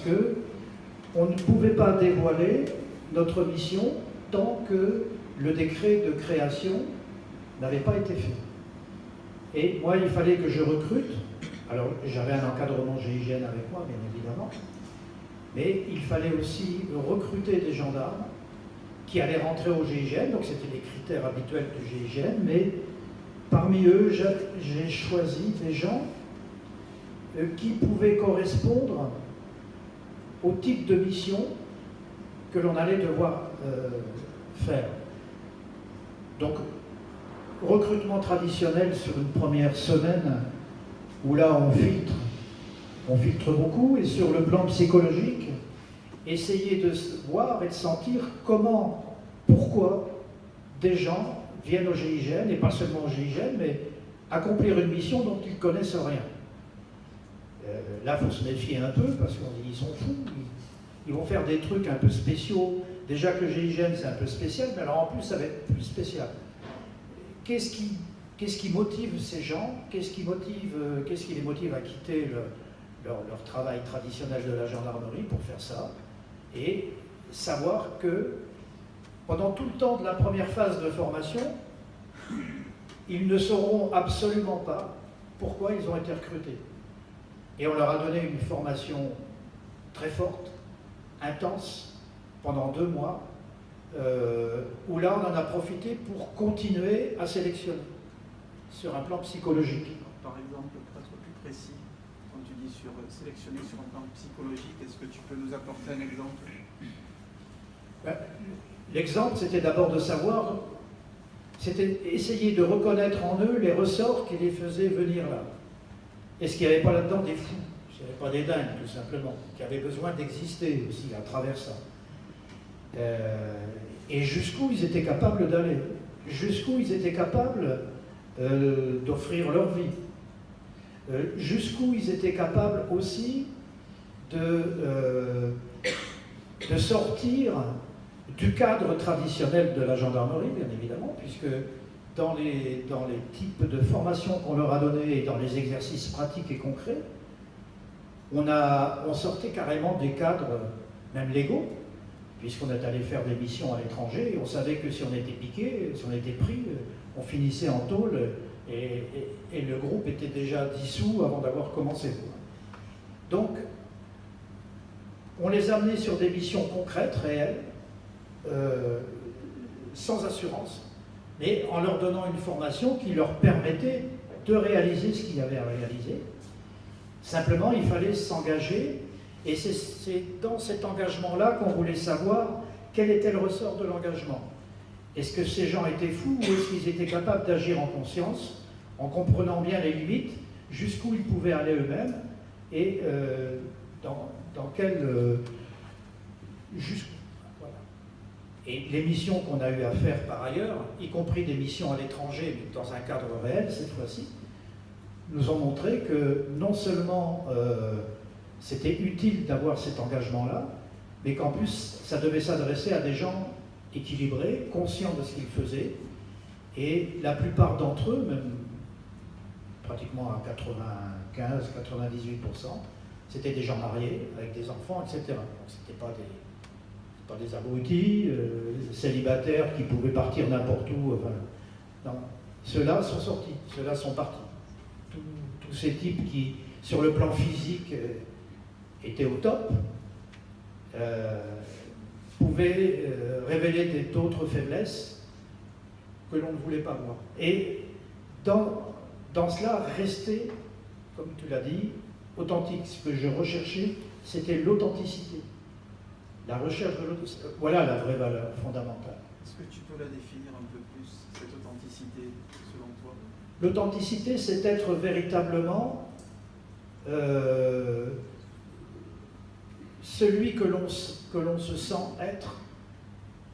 que on ne pouvait pas dévoiler notre mission tant que le décret de création n'avait pas été fait. Et moi, il fallait que je recrute. Alors, j'avais un encadrement GIGN avec moi, bien évidemment, mais il fallait aussi recruter des gendarmes qui allaient rentrer au GIGN, donc c'était les critères habituels du GIGN, mais parmi eux, j'ai choisi des gens qui pouvaient correspondre au type de mission que l'on allait devoir faire. Donc, recrutement traditionnel sur une première semaine, où là on filtre beaucoup, et sur le plan psychologique, essayer de voir et de sentir comment, pourquoi des gens viennent au GIGN, et pas seulement au GIGN, mais accomplir une mission dont ils ne connaissent rien. Là, il faut se méfier un peu, parce qu'ils sont fous, ils vont faire des trucs un peu spéciaux. Déjà que le GIGN, c'est un peu spécial, mais alors en plus, ça va être plus spécial. Qu'est-ce qui motive ces gens? Qu'est-ce qui les motive à quitter leur travail traditionnel de la gendarmerie pour faire ça? Et savoir que pendant tout le temps de la première phase de formation, ils ne sauront absolument pas pourquoi ils ont été recrutés. Et on leur a donné une formation très forte, intense, pendant 2 mois, où là on en a profité pour continuer à sélectionner sur un plan psychologique. Par exemple, pour être plus précis, quand tu dis sélectionner sur un plan psychologique, est-ce que tu peux nous apporter un exemple? L'exemple, c'était d'abord de savoir, c'était essayer de reconnaître en eux les ressorts qui les faisaient venir là. Est-ce qu'il n'y avait pas là-dedans des fous? Est-ce qu'il n'y avait pas des dingues, tout simplement, qui avaient besoin d'exister aussi à travers ça? Et jusqu'où ils étaient capables d'aller? Jusqu'où ils étaient capables d'offrir leur vie? Jusqu'où ils étaient capables aussi de sortir du cadre traditionnel de la gendarmerie, bien évidemment, puisque dans les types de formation qu'on leur a donnés et dans les exercices pratiques et concrets, on sortait carrément des cadres, même légaux, puisqu'on est allé faire des missions à l'étranger, et on savait que si on était piqué, si on était pris, on finissait en tôle, et le groupe était déjà dissous avant d'avoir commencé. Donc, on les a amenés sur des missions concrètes, réelles, sans assurance, mais en leur donnant une formation qui leur permettait de réaliser ce qu'il y avait à réaliser. Simplement, il fallait s'engager, et c'est dans cet engagement-là qu'on voulait savoir quel était le ressort de l'engagement. Est-ce que ces gens étaient fous, ou est-ce qu'ils étaient capables d'agir en conscience, en comprenant bien les limites, jusqu'où ils pouvaient aller eux-mêmes, et dans quel... voilà. Et les missions qu'on a eu à faire par ailleurs, y compris des missions à l'étranger, mais dans un cadre réel cette fois-ci, nous ont montré que non seulement c'était utile d'avoir cet engagement-là, mais qu'en plus ça devait s'adresser à des gens équilibrés, conscients de ce qu'ils faisaient, et la plupart d'entre eux, même pratiquement à 95-98%, c'était des gens mariés, avec des enfants, etc. Donc c'était pas des abrutis, célibataires qui pouvaient partir n'importe où. Enfin, non. Ceux-là sont sortis, ceux-là sont partis. Tous ces types qui, sur le plan physique, étaient au top, pouvaient révéler d'autres faiblesses que l'on ne voulait pas voir. Et dans cela, rester, comme tu l'as dit, authentique. Ce que je recherchais, c'était l'authenticité. La recherche de l'authenticité. Voilà la vraie valeur fondamentale. Est-ce que tu peux la définir un peu plus, cette authenticité, selon toi? L'authenticité, c'est être véritablement celui que l'on se sent être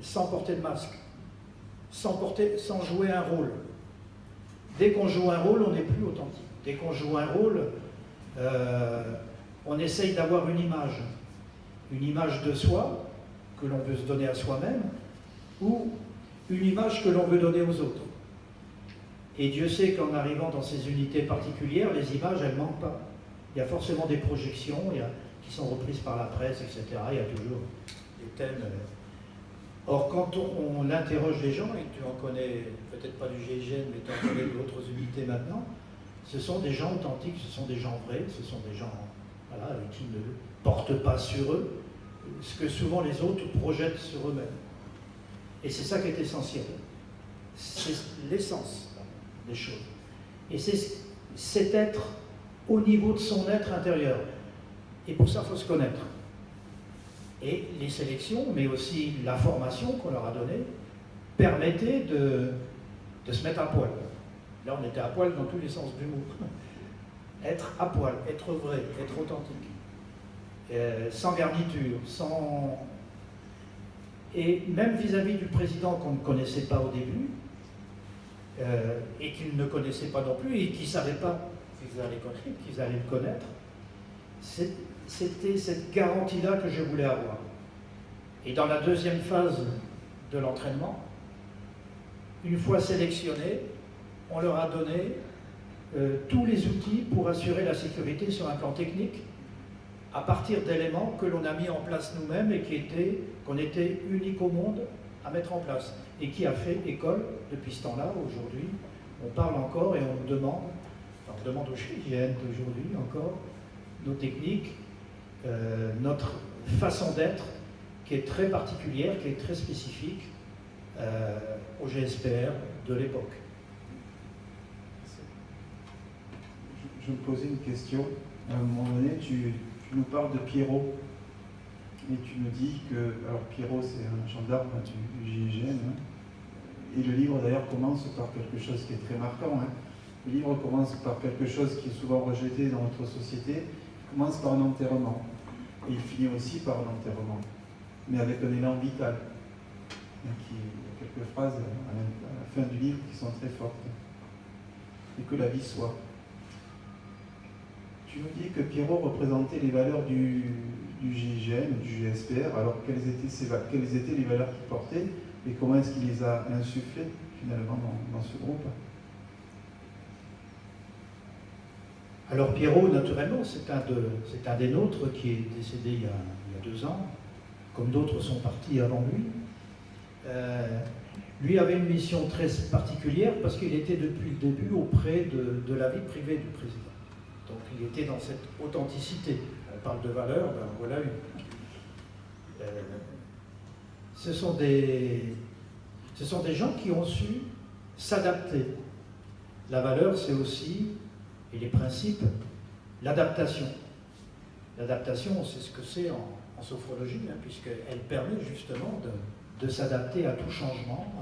sans porter de masque, sans jouer un rôle. Dès qu'on joue un rôle, on n'est plus authentique. Dès qu'on joue un rôle, on essaye d'avoir une image de soi que l'on veut se donner à soi-même, ou une image que l'on veut donner aux autres. Et Dieu sait qu'en arrivant dans ces unités particulières, les images, elles ne manquent pas. Il y a forcément des projections, il qui sont reprises par la presse, etc. Il y a toujours des thèmes. Or, quand on interroge les gens, et tu en connais peut-être pas du GIGN, mais tu en connais d'autres unités maintenant, ce sont des gens authentiques, ce sont des gens vrais, ce sont des gens voilà, qui ne portent pas sur eux ce que souvent les autres projettent sur eux-mêmes. Et c'est ça qui est essentiel. C'est l'essence des choses. Et c'est être au niveau de son être intérieur. Et pour ça, il faut se connaître. Et les sélections, mais aussi la formation qu'on leur a donnée, permettaient de se mettre à poil. Là, on était à poil dans tous les sens du mot. Être à poil, être vrai, être authentique. Sans garniture, sans... Et même vis-à-vis du président qu'on ne connaissait pas au début, et qu'il ne connaissait pas non plus, et qui ne savait pas qu'ils allaient le connaître, c'était cette garantie-là que je voulais avoir. Et dans la deuxième phase de l'entraînement, une fois sélectionnés, on leur a donné tous les outils pour assurer la sécurité sur un plan technique, à partir d'éléments que l'on a mis en place nous-mêmes et qu'on était unique au monde à mettre en place, et qui a fait école depuis ce temps-là. Aujourd'hui, on parle encore et on demande aux GIGN d'aujourd'hui encore nos techniques, notre façon d'être qui est très particulière, qui est très spécifique au GSPR de l'époque. Je me posais une question. À un moment donné, tu nous parles de Pierrot. Et tu nous dis que, alors Pierrot c'est un gendarme du GIGN, hein, et le livre d'ailleurs commence par quelque chose qui est très marquant. Hein. Le livre commence par quelque chose qui est souvent rejeté dans notre société, il commence par un enterrement, et il finit aussi par un enterrement, mais avec un élan vital. Il y a quelques phrases à la fin du livre qui sont très fortes. Et que la vie soit. Tu nous dis que Pierrot représentait les valeurs du GIGN, du GSPR, alors quelles étaient les valeurs qu'il portait et comment est-ce qu'il les a insufflées finalement dans ce groupe? Alors Pierrot, naturellement, c'est un des nôtres qui est décédé il y a 2 ans, comme d'autres sont partis avant lui. Lui avait une mission très particulière parce qu'il était depuis le début auprès de la vie privée du président. Donc il était dans cette authenticité. On parle de valeurs, ben voilà une. Ce sont des gens qui ont su s'adapter. La valeur, c'est aussi, et les principes, l'adaptation. L'adaptation, on sait ce que c'est en sophrologie, hein, puisqu'elle permet justement de s'adapter à tout changement,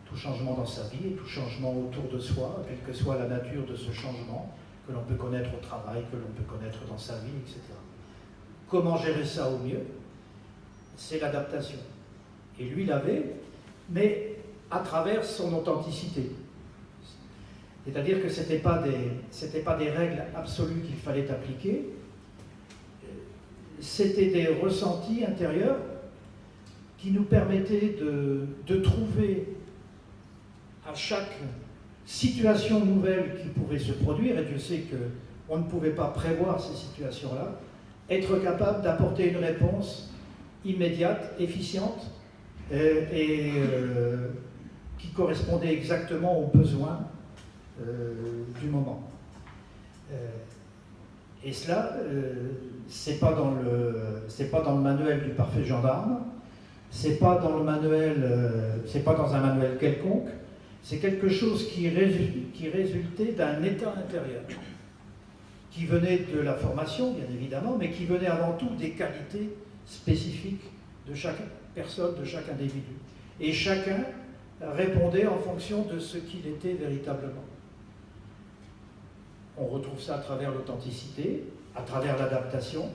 tout changement dans sa vie et tout changement autour de soi, quelle que soit la nature de ce changement, que l'on peut connaître au travail, que l'on peut connaître dans sa vie, etc. Comment gérer ça au mieux? C'est l'adaptation. Et lui l'avait, mais à travers son authenticité. C'est-à-dire que ce n'étaient pas des règles absolues qu'il fallait appliquer, c'était des ressentis intérieurs qui nous permettaient de trouver à chaque situation nouvelle qui pouvait se produire, et Dieu sait qu'on ne pouvait pas prévoir ces situations-là, être capable d'apporter une réponse immédiate, efficiente, et qui correspondait exactement aux besoins du moment. Et cela, c'est pas dans le manuel du parfait gendarme, c'est pas dans le manuel, c'est pas dans un manuel quelconque. C'est quelque chose qui résultait d'un état intérieur, qui venait de la formation, bien évidemment, mais qui venait avant tout des qualités spécifiques de chaque personne, de chaque individu. Et chacun répondait en fonction de ce qu'il était véritablement. On retrouve ça à travers l'authenticité, à travers l'adaptation,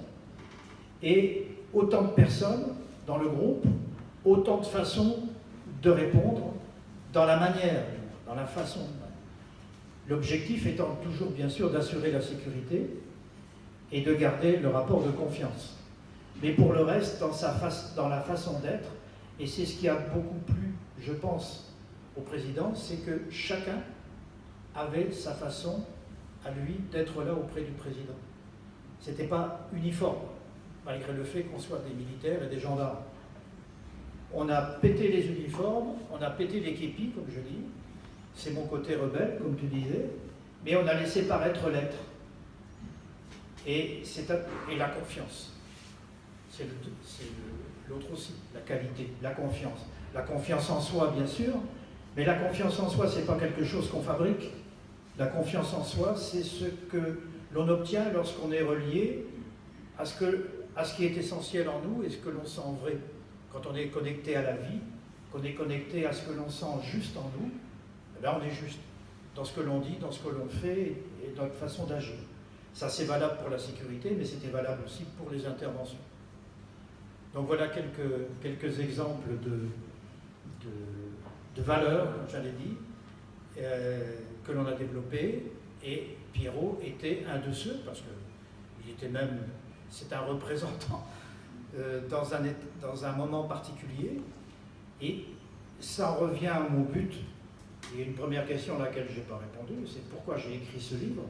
et autant de personnes dans le groupe, autant de façons de répondre, dans la manière, dans la façon. L'objectif étant toujours, bien sûr, d'assurer la sécurité et de garder le rapport de confiance. Mais pour le reste, dans la façon d'être, et c'est ce qui a beaucoup plu, je pense, au président, c'est que chacun avait sa façon, à lui, d'être là auprès du président. C'était pas uniforme, malgré le fait qu'on soit des militaires et des gendarmes. On a pété les uniformes, on a pété les képis, comme je dis. C'est mon côté rebelle, comme tu disais, mais on a laissé paraître l'être. Et la confiance. C'est l'autre aussi, la qualité, la confiance. La confiance en soi, bien sûr, mais la confiance en soi, ce n'est pas quelque chose qu'on fabrique. La confiance en soi, c'est ce que l'on obtient lorsqu'on est relié à ce qui est essentiel en nous et ce que l'on sent vrai. Quand on est connecté à la vie, qu'on est connecté à ce que l'on sent juste en nous, eh bien on est juste dans ce que l'on dit, dans ce que l'on fait et dans notre façon d'agir. Ça, c'est valable pour la sécurité, mais c'était valable aussi pour les interventions. Donc voilà quelques exemples de valeurs, comme j'allais dit, que l'on a développées. Et Pierrot était un de ceux, parce qu'il était même, c'est un représentant dans un moment particulier. Et ça revient à mon but. Il y a une première question à laquelle je n'ai pas répondu, c'est pourquoi j'ai écrit ce livre.